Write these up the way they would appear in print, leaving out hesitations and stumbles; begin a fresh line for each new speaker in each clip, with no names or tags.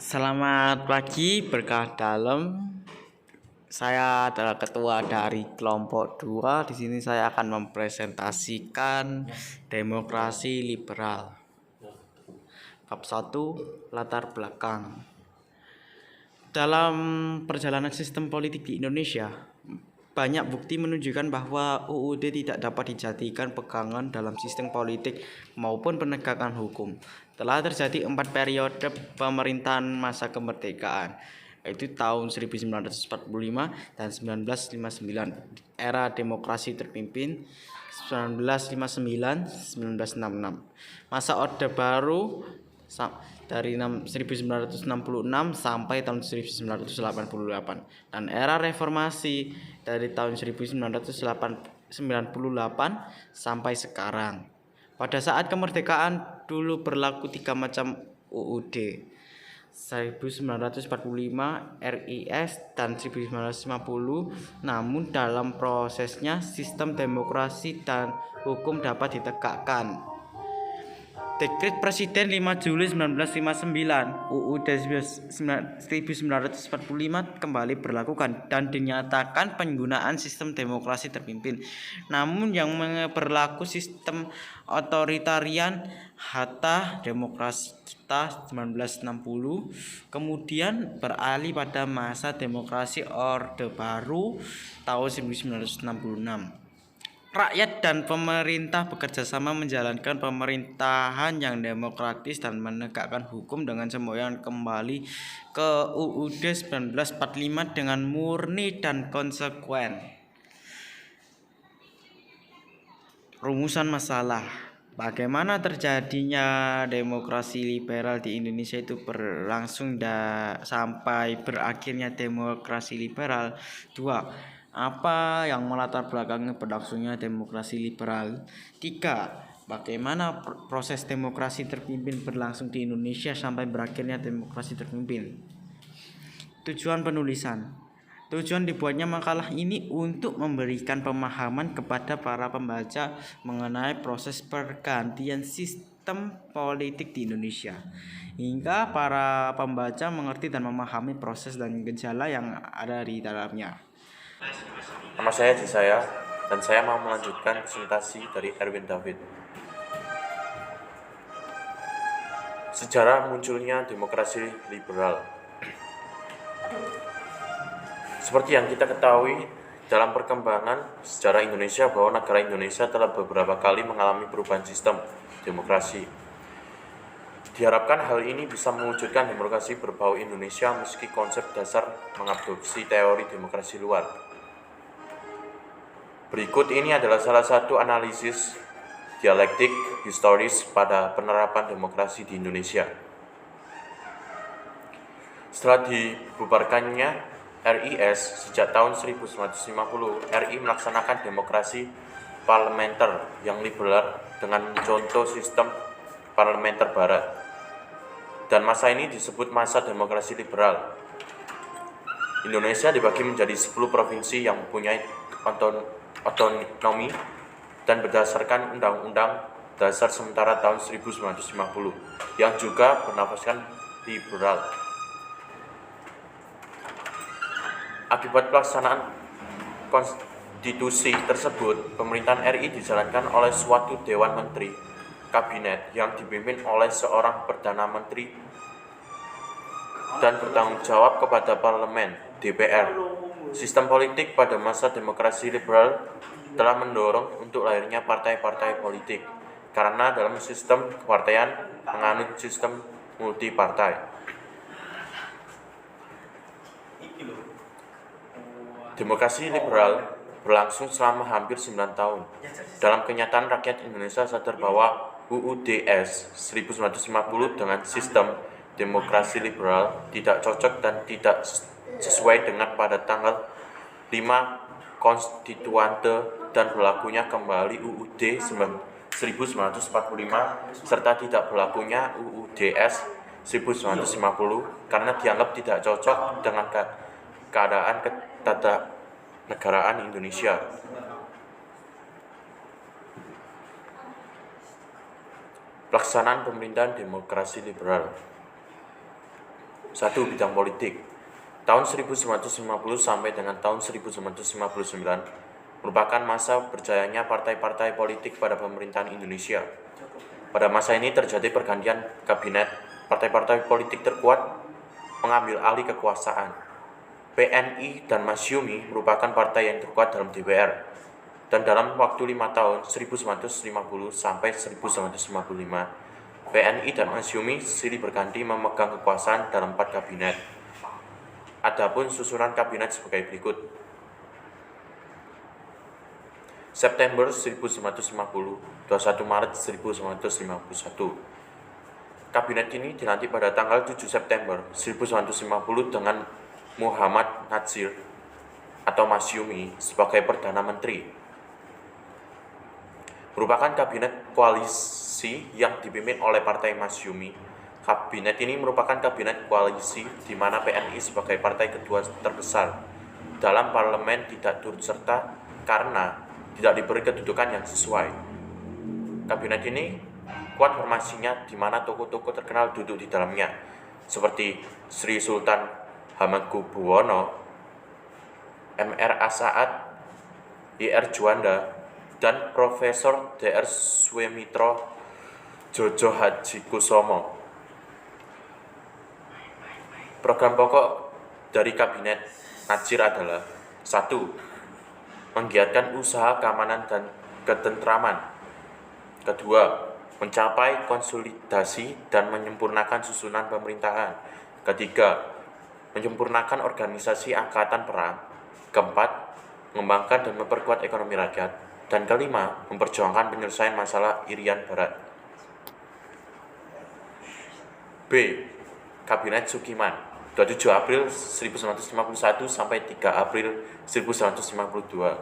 Selamat pagi, berkah dalam. Saya adalah ketua dari kelompok 2. Di sini saya akan mempresentasikan demokrasi liberal. Bab 1, latar belakang. Dalam perjalanan sistem politik di Indonesia, banyak bukti menunjukkan bahwa UUD tidak dapat dijadikan pegangan dalam sistem politik maupun penegakan hukum. Telah terjadi 4 periode pemerintahan masa kemerdekaan, yaitu tahun 1945 dan 1959, era demokrasi terpimpin 1959-1966, masa Orde Baru dari 1966 sampai tahun 1988, dan era reformasi dari tahun 1998 sampai sekarang. Pada saat kemerdekaan dulu berlaku 3 macam UUD: 1945, RIS, dan 1950. Namun dalam prosesnya sistem demokrasi dan hukum dapat ditegakkan. Dekret Presiden 5 Juli 1959 UUD 1945 kembali berlakukan dan dinyatakan penggunaan sistem demokrasi terpimpin. Namun yang berlaku sistem otoritarian Hatta Demokrasi Kita 1960, kemudian beralih pada masa demokrasi Orde Baru tahun 1966. Rakyat dan pemerintah bekerja sama menjalankan pemerintahan yang demokratis dan menegakkan hukum dengan semboyan kembali ke UUD 1945 dengan murni dan konsekuen. Rumusan masalah. Bagaimana terjadinya demokrasi liberal di Indonesia itu berlangsung sampai berakhirnya demokrasi liberal. 2. Apa yang melatar belakangi berlangsungnya demokrasi liberal? 3. Bagaimana proses demokrasi terpimpin berlangsung di Indonesia sampai berakhirnya demokrasi terpimpin? Tujuan penulisan. Tujuan dibuatnya makalah ini untuk memberikan pemahaman kepada para pembaca mengenai proses pergantian sistem politik di Indonesia, hingga para pembaca mengerti dan memahami proses dan gejala yang ada di dalamnya.
Nama saya Jisaya, dan saya mau melanjutkan presentasi dari Erwin David. Sejarah munculnya demokrasi liberal. Seperti yang kita ketahui, dalam perkembangan sejarah Indonesia bahwa negara Indonesia telah beberapa kali mengalami perubahan sistem demokrasi. Diharapkan hal ini bisa mewujudkan demokrasi berbau Indonesia meski konsep dasar mengadopsi teori demokrasi luar. Berikut ini adalah salah satu analisis dialektik historis pada penerapan demokrasi di Indonesia. Setelah dibubarkannya RIS sejak tahun 1950, RI melaksanakan demokrasi parlementer yang liberal dengan contoh sistem parlementer barat. Dan masa ini disebut masa demokrasi liberal. Indonesia dibagi menjadi 10 provinsi yang mempunyai otonomi dan berdasarkan Undang-Undang Dasar sementara tahun 1950 yang juga bernafaskan liberal. Akibat pelaksanaan konstitusi tersebut, pemerintahan RI dijalankan oleh suatu Dewan Menteri Kabinet yang dipimpin oleh seorang Perdana Menteri dan bertanggung jawab kepada Parlemen, DPR. Sistem politik pada masa demokrasi liberal telah mendorong untuk lahirnya partai-partai politik, karena dalam sistem kepartaian menganut sistem multipartai. Demokrasi liberal berlangsung selama hampir 9 tahun. Dalam kenyataan, rakyat Indonesia sadar bahwa UUDS 1950 dengan sistem demokrasi liberal tidak cocok dan tidak sesuai dengan pada tanggal 5 konstituante dan berlakunya kembali UUD 1945 serta tidak berlakunya UUDS 1950 karena dianggap tidak cocok dengan keadaan ketatanegaraan Indonesia. Pelaksanaan pemerintahan demokrasi liberal. 1. Bidang politik. Tahun 1950 sampai dengan tahun 1959 merupakan masa berjayanya partai-partai politik pada pemerintahan Indonesia. Pada masa ini terjadi pergantian kabinet, partai-partai politik terkuat mengambil alih kekuasaan. PNI dan Masyumi merupakan partai yang terkuat dalam DPR. Dan dalam waktu 5 tahun, 1950 sampai 1955, PNI dan Masyumi silih berganti memegang kekuasaan dalam 4 kabinet. Adapun susunan kabinet sebagai berikut. September 1950, 21 Maret 1951. Kabinet ini dilantik pada tanggal 7 September 1950 dengan Muhammad Natsir atau Masyumi sebagai Perdana Menteri. Merupakan kabinet koalisi yang dipimpin oleh Partai Masyumi. Kabinet ini merupakan kabinet koalisi di mana PNI sebagai partai kedua terbesar dalam parlemen tidak turut serta karena tidak diberi kedudukan yang sesuai. Kabinet ini kuat formasinya di mana tokoh-tokoh terkenal duduk di dalamnya, seperti Sri Sultan Hamengkubuwono, M.R. Asaad, I.R. Juanda, dan Profesor Dr. Suemitro Jojo Hadjikusumo. Program pokok dari Kabinet Natsir adalah 1. Menggiatkan usaha keamanan dan ketentraman. 2. Mencapai konsolidasi dan menyempurnakan susunan pemerintahan. 3. Menyempurnakan organisasi angkatan perang. 4. Mengembangkan dan memperkuat ekonomi rakyat. Dan 5. Memperjuangkan penyelesaian masalah Irian Barat. B. Kabinet Sukiman 27 April 1951 sampai 3 April 1952.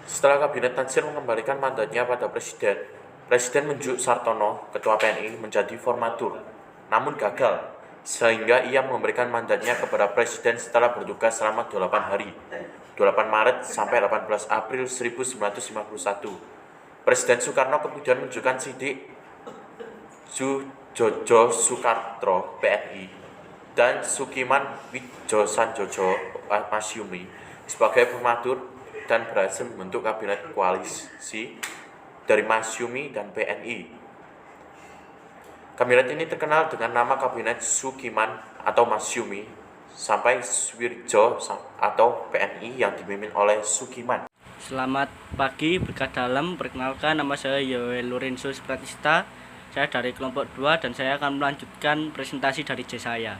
Setelah Kabinet Natsir mengembalikan mandatnya pada Presiden menunjuk Sartono, Ketua PNI, menjadi formatur, namun gagal, sehingga ia memberikan mandatnya kepada Presiden setelah bertugas selama 8 hari, 28 Maret sampai 18 April 1951. Presiden Soekarno kemudian menunjukkan Sidik Jojo Soekartro, PNI, dan Sukiman Wijosanjojo Masyumi sebagai formatur dan berhasil membentuk kabinet koalisi dari Masyumi dan PNI. Kabinet ini terkenal dengan nama Kabinet Sukiman atau Masyumi sampai Suwirjo atau PNI yang dipimpin oleh Sukiman.
Selamat pagi, berkat dalam. Perkenalkan, nama saya Yoel Lorenzo Pratista. Saya dari kelompok 2 dan saya akan melanjutkan presentasi dari C saya.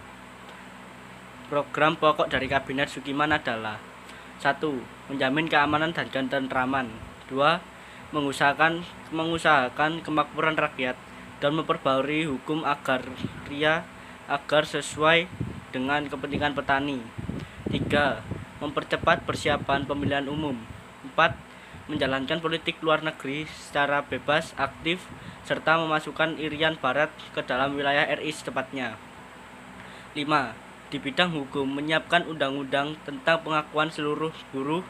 Program pokok dari Kabinet Sukiman adalah 1. Menjamin keamanan dan ketentraman. 2. Mengusahakan kemakmuran rakyat dan memperbarui hukum agraria agar sesuai dengan kepentingan petani. 3. Mempercepat persiapan pemilihan umum. 4. Menjalankan politik luar negeri secara bebas, aktif, serta memasukkan Irian Barat ke dalam wilayah RI secepatnya. 5. Di bidang hukum, menyiapkan undang-undang tentang pengakuan seluruh buruh,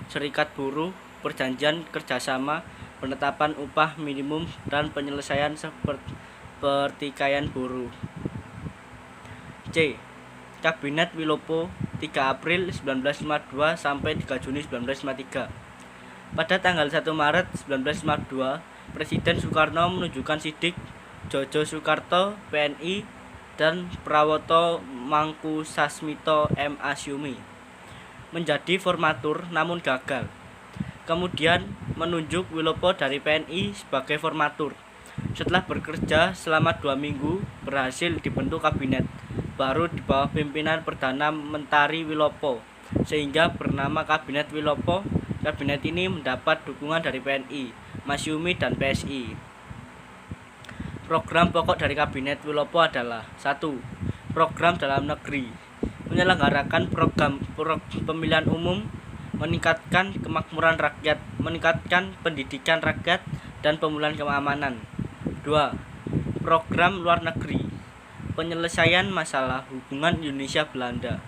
serikat buruh, perjanjian kerjasama, penetapan upah minimum, dan penyelesaian pertikaian buruh. C. Kabinet Wilopo 3 April 1952 sampai 3 Juni 1953. Pada tanggal 1 Maret 1952, Presiden Soekarno menunjukkan Sidik Jojo Soekarto, PNI, dan Prawoto Mangkusasmito M. Masyumi menjadi formatur namun gagal. Kemudian menunjuk Wilopo dari PNI sebagai formatur. Setelah bekerja selama 2 minggu, berhasil dibentuk kabinet baru di bawah pimpinan Perdana Mentari Wilopo, sehingga bernama Kabinet Wilopo. Kabinet ini mendapat dukungan dari PNI, Masyumi, dan PSI. Program pokok dari Kabinet Wilopo adalah 1. Program dalam negeri, menyelenggarakan program pemilihan umum, meningkatkan kemakmuran rakyat, meningkatkan pendidikan rakyat, dan pemulihan keamanan. 2. Program luar negeri, penyelesaian masalah hubungan Indonesia-Belanda,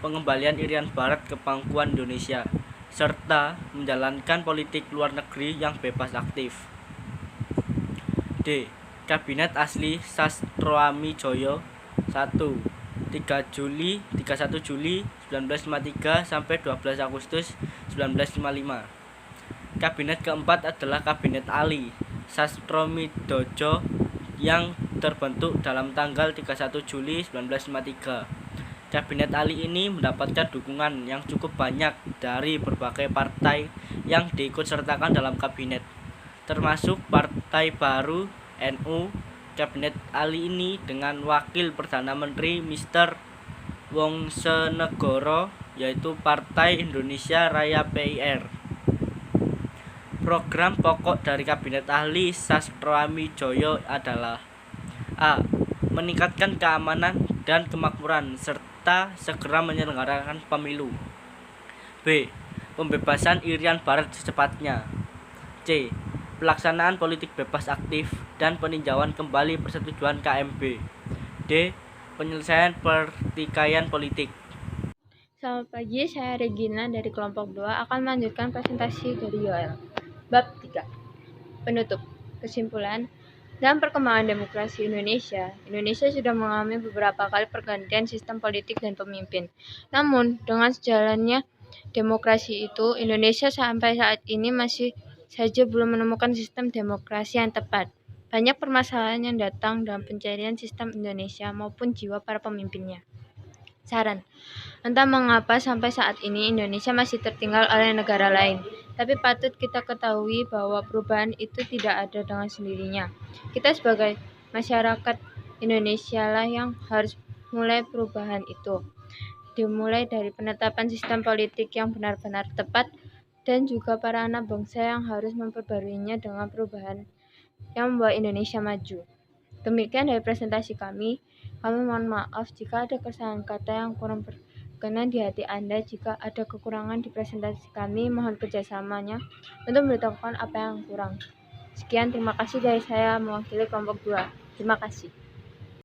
pengembalian Irian Barat ke pangkuan Indonesia, serta menjalankan politik luar negeri yang bebas aktif. D. Kabinet Asli Sastroamidjojo 1. 31 Juli 1953 sampai 12 Agustus 1955. Kabinet keempat adalah Kabinet Ali Sastroamidjojo yang terbentuk dalam tanggal 31 Juli 1953. Kabinet Ali ini mendapatkan dukungan yang cukup banyak dari berbagai partai yang diikutsertakan dalam kabinet, termasuk Partai Baru NU. Kabinet Ali ini dengan wakil Perdana Menteri Mr. Wongsenegoro, yaitu Partai Indonesia Raya PIR. Program pokok dari Kabinet Ahli Sastroamidjojo adalah: A. Meningkatkan keamanan dan kemakmuran serta segera menyelenggarakan pemilu. B. Pembebasan Irian Barat secepatnya. C. Pelaksanaan politik bebas aktif dan peninjauan kembali persetujuan KMB. D. Penyelesaian pertikaian politik.
Selamat pagi, saya Regina dari kelompok 2 akan melanjutkan presentasi dari Yoel. Bab 3. Penutup. Kesimpulan. Dalam perkembangan demokrasi Indonesia sudah mengalami beberapa kali pergantian sistem politik dan pemimpin. Namun, dengan sejalannya demokrasi itu, Indonesia sampai saat ini masih saja belum menemukan sistem demokrasi yang tepat. Banyak permasalahan yang datang dalam pencarian sistem Indonesia maupun jiwa para pemimpinnya. Saran. Entah mengapa sampai saat ini Indonesia masih tertinggal oleh negara lain. Tapi patut kita ketahui bahwa perubahan itu tidak ada dengan sendirinya. Kita sebagai masyarakat Indonesia lah yang harus mulai perubahan itu. Dimulai dari penetapan sistem politik yang benar-benar tepat dan juga para anak bangsa yang harus memperbaruinya dengan perubahan yang membawa Indonesia maju. Demikian dari presentasi kami. Kami mohon maaf jika ada kesalahan kata yang kurang berkenan di hati Anda. Jika ada kekurangan di presentasi kami, mohon kerjasamanya untuk memberitahukan apa yang kurang. Sekian, terima kasih dari saya mewakili kelompok 2. Terima kasih.